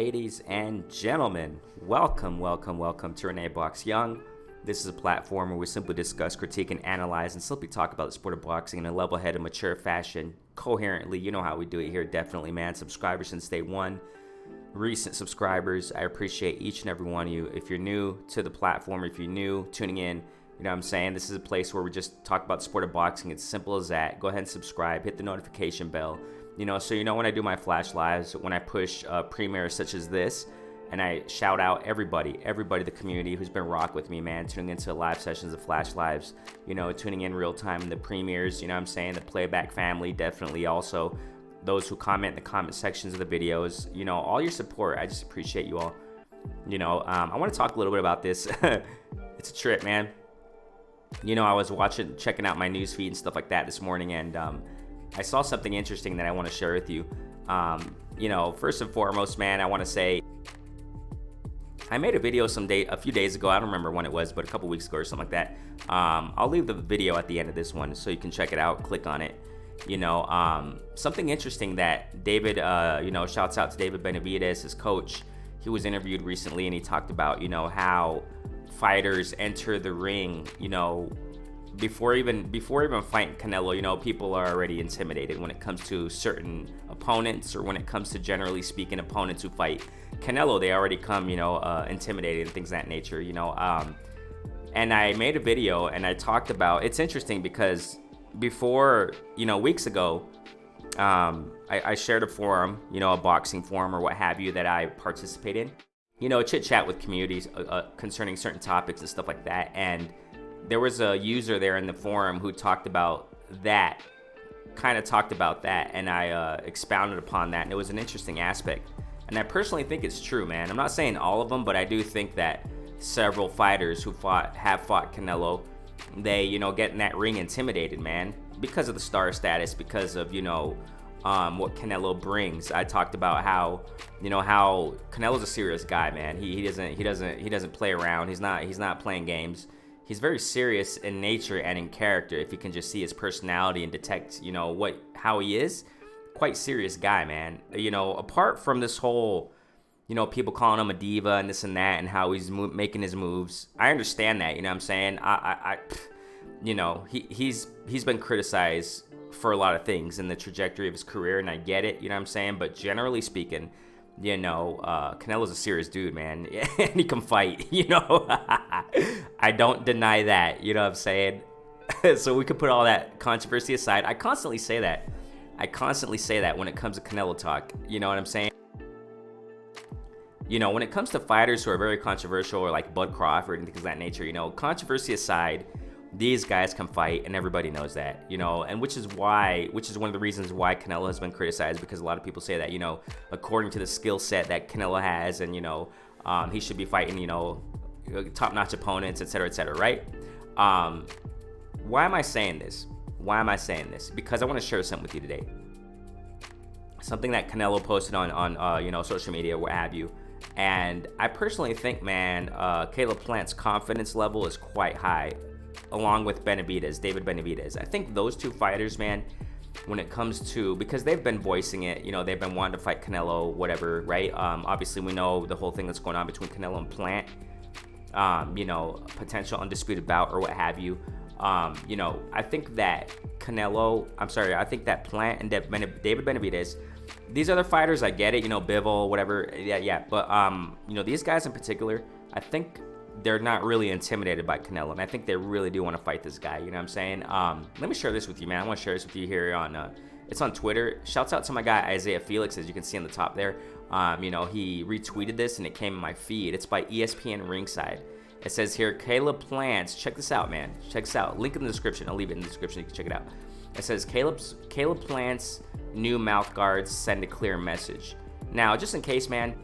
Ladies and gentlemen, welcome to Renee Box Young. This is a platform where we simply discuss, critique, and analyze, and simply talk about the sport of boxing in a level-headed, mature fashion, coherently. You know how we do it here, definitely, man. Subscribers since day one. Recent subscribers, I appreciate each and every one of you. If you're new to the platform, if you're new tuning in, you know what I'm saying? This is a place where we just talk about the sport of boxing. It's simple as that. Go ahead and subscribe. Hit the notification bell. So when I do my flash lives, when I push premieres such as this, and I shout out everybody, the community who's been rock with me, man, tuning into live sessions of flash lives, tuning in real time in the premieres, the playback family, definitely also those who comment in the comment sections of the videos, all your support. I just appreciate you all. I want to talk a little bit about this. It's a trip, man. I was checking out my news feed and stuff like that this morning, and I saw something interesting that I want to share with you. First and foremost, man, I want to say I made a video a few days ago. I don't remember when it was, but a couple weeks ago or something like that. I'll leave the video at the end of this one so you can check it out, click on it. Something interesting that David, shouts out to David Benavidez, his coach. He was interviewed recently and he talked about, how fighters enter the ring, before even fighting Canelo, people are already intimidated when it comes to certain opponents, or when it comes to, generally speaking, opponents who fight Canelo. They already come, intimidated and things of that nature, And I made a video and I talked about, it's interesting because before, weeks ago, I shared a forum, a boxing forum or what have you that I participate in, chit chat with communities concerning certain topics and stuff like that. And there was a user there in the forum who talked about that, and I expounded upon that, and it was an interesting aspect. And I personally think it's true, man. I'm not saying all of them, but I do think that several fighters who have fought Canelo, they, get in that ring intimidated, man, because of the star status, because of, what Canelo brings. I talked about how Canelo's a serious guy, man. He doesn't play around. He's not playing games. He's very serious in nature and in character. If you can just see his personality and detect, how he is, quite serious guy, man. Apart from this whole, people calling him a diva and this and that, and how he's making his moves, I understand that. You know what I'm saying? He's been criticized for a lot of things in the trajectory of his career, and I get it. You know what I'm saying? But generally speaking, Canelo's a serious dude, man. And he can fight, I don't deny that, you know what I'm saying? So we could put all that controversy aside. I constantly say that when it comes to Canelo talk, you know what I'm saying? When it comes to fighters who are very controversial, or like Bud Crawford and things of that nature, controversy aside, these guys can fight, and everybody knows that, and which is one of the reasons why Canelo has been criticized, because a lot of people say that, according to the skill set that Canelo has, and, he should be fighting, top-notch opponents, etc., right? Why am I saying this? Because I want to share something with you today. Something that Canelo posted on social media, what have you. And I personally think, man, Caleb Plant's confidence level is quite high, along with David Benavidez. I think those two fighters, man, when it comes to, because they've been voicing it, they've been wanting to fight Canelo, whatever, right? Obviously, we know the whole thing that's going on between Canelo and Plant, potential undisputed bout or what have you. I think that Plant and David Benavidez, these other fighters, I get it, Bivol, whatever, yeah. But, these guys in particular, I think they're not really intimidated by Canelo, and I think they really do want to fight this guy. You know what I'm saying? Let me share this with you, man. I want to share this with you here it's on Twitter. Shouts out to my guy Isaiah Felix, as you can see on the top there. He retweeted this and it came in my feed. It's by ESPN Ringside. It says here, Caleb Plants. Check this out, man. Check this out. Link in the description. I'll leave it in the description. You can check it out. It says Caleb Plant's new mouth guards send a clear message. Now, just in case, man,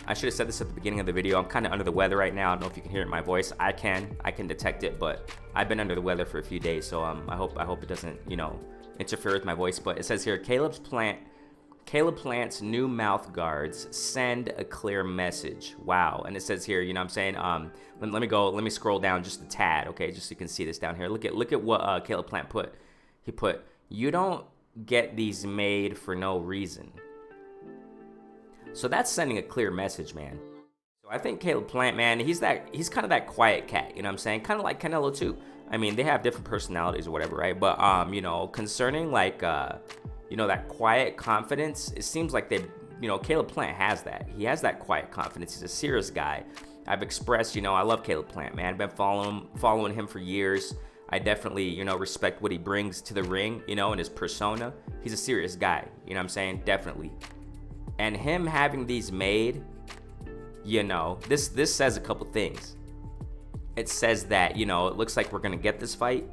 I should have said this at the beginning of the video. I'm kind of under the weather right now. I don't know if you can hear it in my voice. I can detect it, but I've been under the weather for a few days, so I hope it doesn't, interfere with my voice. But it says here, Caleb Plant's new mouth guards send a clear message. Wow. And it says here, you know what I'm saying? Let me scroll down just a tad, okay? Just so you can see this down here. Look at what Caleb Plant put. He put, "You don't get these made for no reason." So that's sending a clear message, man. So I think Caleb Plant, man, he's kind of that quiet cat, you know what I'm saying? Kind of like Canelo too. I mean, they have different personalities or whatever, right? But concerning like that quiet confidence, it seems like Caleb Plant has that. He has that quiet confidence. He's a serious guy. I've expressed, I love Caleb Plant, man. I've been following him for years. I definitely, respect what he brings to the ring, and his persona. He's a serious guy, you know what I'm saying? Definitely. And him having these made, this says a couple things. It says that, it looks like we're going to get this fight.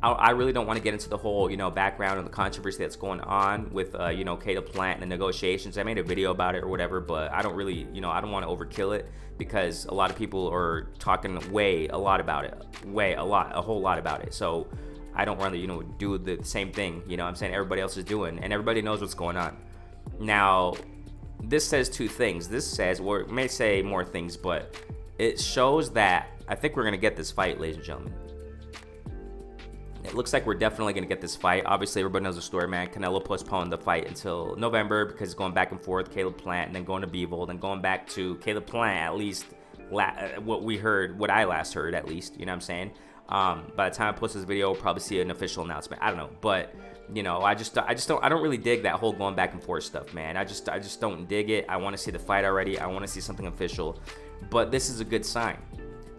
I really don't want to get into the whole, background and the controversy that's going on with, Caleb Plant and the negotiations. I made a video about it or whatever, but I don't really, I don't want to overkill it because a lot of people are talking a whole lot about it. So I don't really, do the same thing, I'm saying everybody else is doing, and everybody knows what's going on. Now, this says two things. This says, or it may say more things, but it shows that I think we're going to get this fight, ladies and gentlemen. It looks like we're definitely going to get this fight. Obviously, everybody knows the story, man. Canelo postponed the fight until November because it's going back and forth, Caleb Plant, and then going to Bivol, then going back to Caleb Plant, at least what I last heard, at least, you know what I'm saying? By the time I post this video, we'll probably see an official announcement. I don't know, but I don't really dig that whole going back and forth stuff, man. I just don't dig it. I want to see the fight already. I want to see something official, but this is a good sign.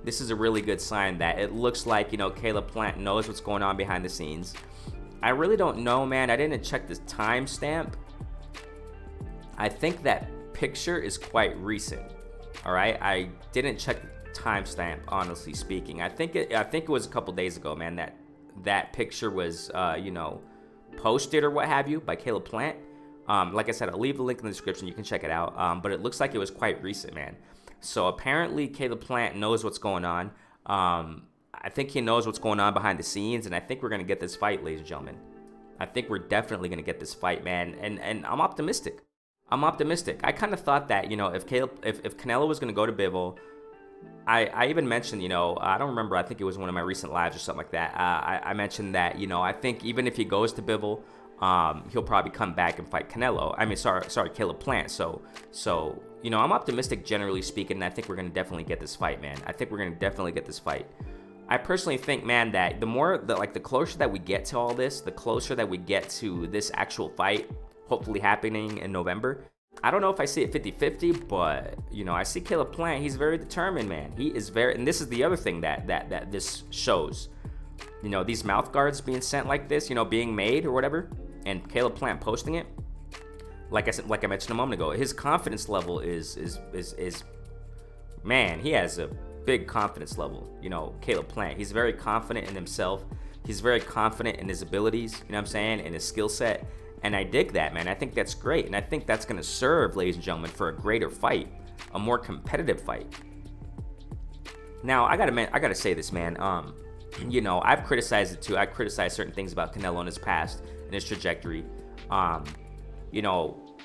This is a really good sign that it looks like, Caleb Plant knows what's going on behind the scenes. I really don't know, man. I didn't check this timestamp. I think that picture is quite recent. All right, I didn't check the timestamp, honestly speaking. I think it was a couple days ago, man. That picture was, posted or what have you by Caleb Plant. Like I said, I'll leave the link in the description. You can check it out. But it looks like it was quite recent, man. So apparently Caleb Plant knows what's going on. I think he knows what's going on behind the scenes, and I think we're going to get this fight, ladies and gentlemen. I think we're definitely going to get this fight, man. And I'm optimistic. I kind of thought that, if Canelo was going to go to Bivol, I even mentioned, I don't remember, I think it was one of my recent lives or something like that. I mentioned that, I think even if he goes to Bivol, he'll probably come back and fight Canelo. I mean, sorry, Caleb Plant. So I'm optimistic, generally speaking, and I think we're going to definitely get this fight, man. I think we're going to definitely get this fight. I personally think, man, that the closer that we get to all this, the closer that we get to this actual fight, hopefully happening in November. I don't know if I see it 50-50, but, I see Caleb Plant. He's very determined, man. He is and this is the other thing that this shows. These mouth guards being sent like this, being made or whatever, and Caleb Plant posting it. Like I mentioned a moment ago, his confidence level is man, he has a big confidence level. Caleb Plant, he's very confident in himself. He's very confident in his abilities, you know what I'm saying, and his skill set. And I dig that, man. I think that's great. And I think that's going to serve, ladies and gentlemen, for a greater fight, a more competitive fight. Now, I gotta say this, man. I've criticized it too. I criticized certain things about Canelo in his past and his trajectory.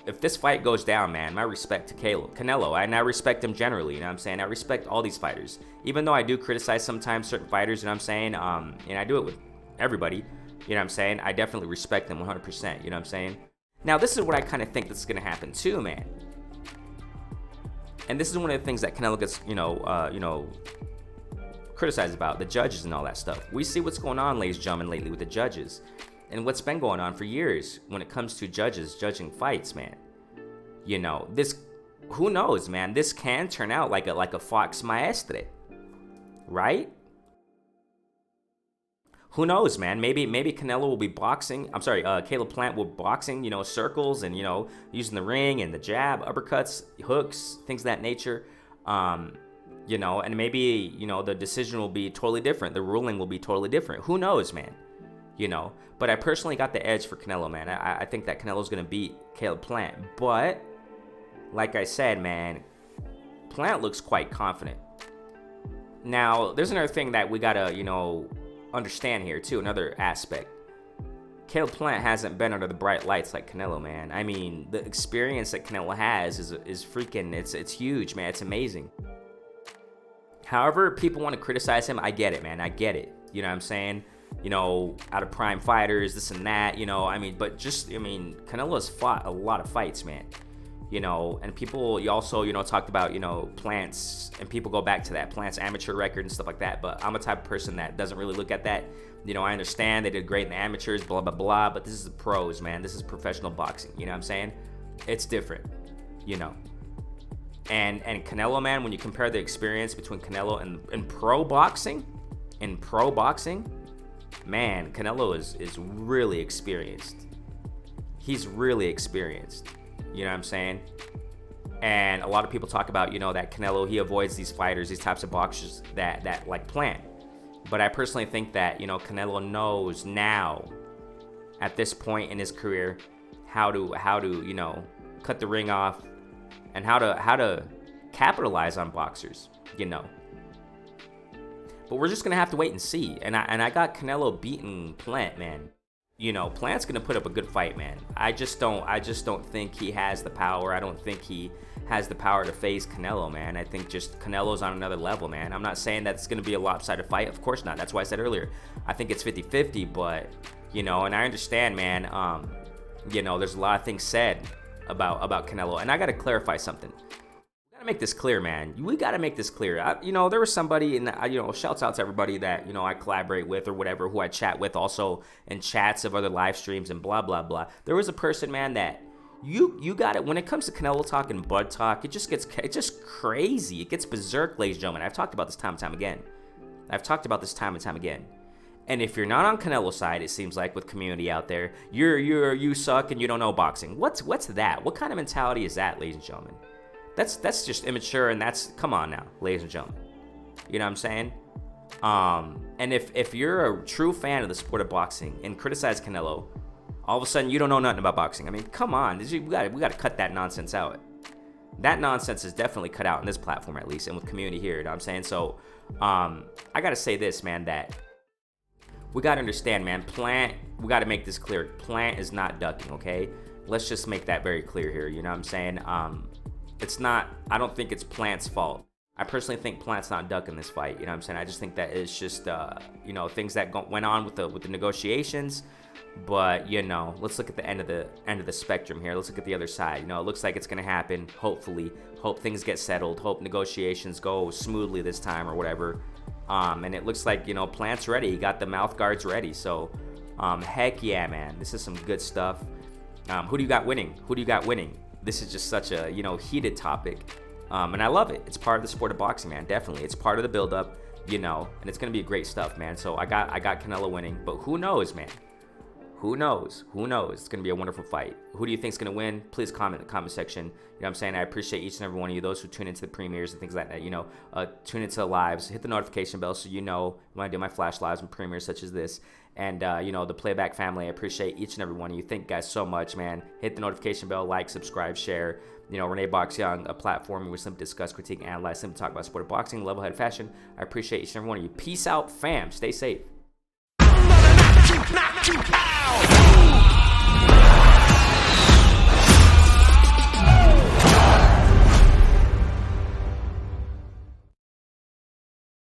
If this fight goes down, man, my respect to Canelo, and I respect him generally, you know what I'm saying? I respect all these fighters. Even though I do criticize sometimes certain fighters, you know what I'm saying? And I do it with everybody, you know what I'm saying? I definitely respect them 100%, you know what I'm saying? Now, this is what I kind of think that's going to happen too, man. And this is one of the things that Canelo gets, criticized about, the judges and all that stuff. We see what's going on, ladies and gentlemen, lately with the judges. And what's been going on for years when it comes to judges judging fights, man. This, who knows, man? This can turn out like a Fox Maestre, right? Who knows, man? Maybe Canelo will be boxing. Caleb Plant will be boxing, circles and, using the ring and the jab, uppercuts, hooks, things of that nature. And maybe, the decision will be totally different. The ruling will be totally different. Who knows, man? But I personally got the edge for Canelo, man. I think that Canelo's going to beat Caleb Plant. But, like I said, man, Plant looks quite confident. Now, there's another thing that we got to, understand here, too. Another aspect. Caleb Plant hasn't been under the bright lights like Canelo, man. I mean, the experience that Canelo has is freaking, it's huge, man. It's amazing. However, people want to criticize him. I get it, man. I get it. You know what I'm saying? out of prime fighters, this and that, but Canelo's fought a lot of fights, man. And people, you also, talked about, Plant's, and people go back to that, Plant's amateur record and stuff like that, but I'm a type of person that doesn't really look at that. I understand they did great in the amateurs, blah, blah, blah, but this is the pros, man. This is professional boxing, you know what I'm saying? It's different, And Canelo, man, when you compare the experience between Canelo and pro boxing, man, Canelo is really experienced. He's really experienced. You know what I'm saying? And a lot of people talk about, that Canelo, he avoids these fighters, these types of boxers that like Plant. But I personally think that, Canelo knows now, at this point in his career, how to cut the ring off and how to capitalize on boxers, But we're just gonna have to wait and see. And I got Canelo beating Plant, man. Plant's gonna put up a good fight, man. I just don't think he has the power. I don't think he has the power to face Canelo, man. I think just Canelo's on another level, man. I'm not saying that it's gonna be a lopsided fight. Of course not. That's why I said earlier, I think it's 50-50, but, and I understand, man, there's a lot of things said about Canelo. And I gotta clarify something. We gotta make this clear, man. We gotta make this clear. There was somebody, and shouts out to everybody that I collaborate with or whatever, who I chat with also in chats of other live streams and blah blah blah. There was a person, man, that you got it. When it comes to Canelo talk and Bud talk, it's just crazy. It gets berserk, ladies and gentlemen. I've talked about this time and time again. And if you're not on Canelo's side, it seems like, with community out there, you suck and you don't know boxing. What's that? What kind of mentality is that, ladies and gentlemen? That's just immature, and come on now, ladies and gentlemen. You know what I'm saying? And if you're a true fan of the sport of boxing and criticize Canelo, all of a sudden you don't know nothing about boxing. I mean, come on, we got to cut that nonsense out. That nonsense is definitely cut out on this platform, at least, and with community here. You know what I'm saying? So, I gotta say this, man, that we gotta understand, man. Plant, we gotta make this clear. Plant is not ducking, okay? Let's just make that very clear here. You know what I'm saying? I don't think it's Plant's fault. I personally think Plant's not ducking this fight. You know what I'm saying? I just think that it's just, things that went on with the negotiations. But, let's look at the end of the spectrum here. Let's look at the other side. It looks like it's going to happen, hopefully. Hope things get settled. Hope negotiations go smoothly this time or whatever. And it looks like, Plant's ready. He got the mouth guards ready. So, heck yeah, man. This is some good stuff. Who do you got winning? This is just such a, heated topic. And I love it. It's part of the sport of boxing, man. Definitely. It's part of the build-up, and it's going to be great stuff, man. So I got Canelo winning. But who knows, man? Who knows? It's going to be a wonderful fight. Who do you think is going to win? Please comment in the comment section. You know what I'm saying? I appreciate each and every one of you, those who tune into the premieres and things like that, tune into the lives. Hit the notification bell so when I do my flash lives and premieres such as this. And, the Playback family, I appreciate each and every one of you. Thank you guys so much, man. Hit the notification bell, like, subscribe, share. Renee Box Young, a platform where we simply discuss, critique, analyze, simply talk about sport of boxing, level-headed fashion. I appreciate each and every one of you. Peace out, fam. Stay safe. Knock you out.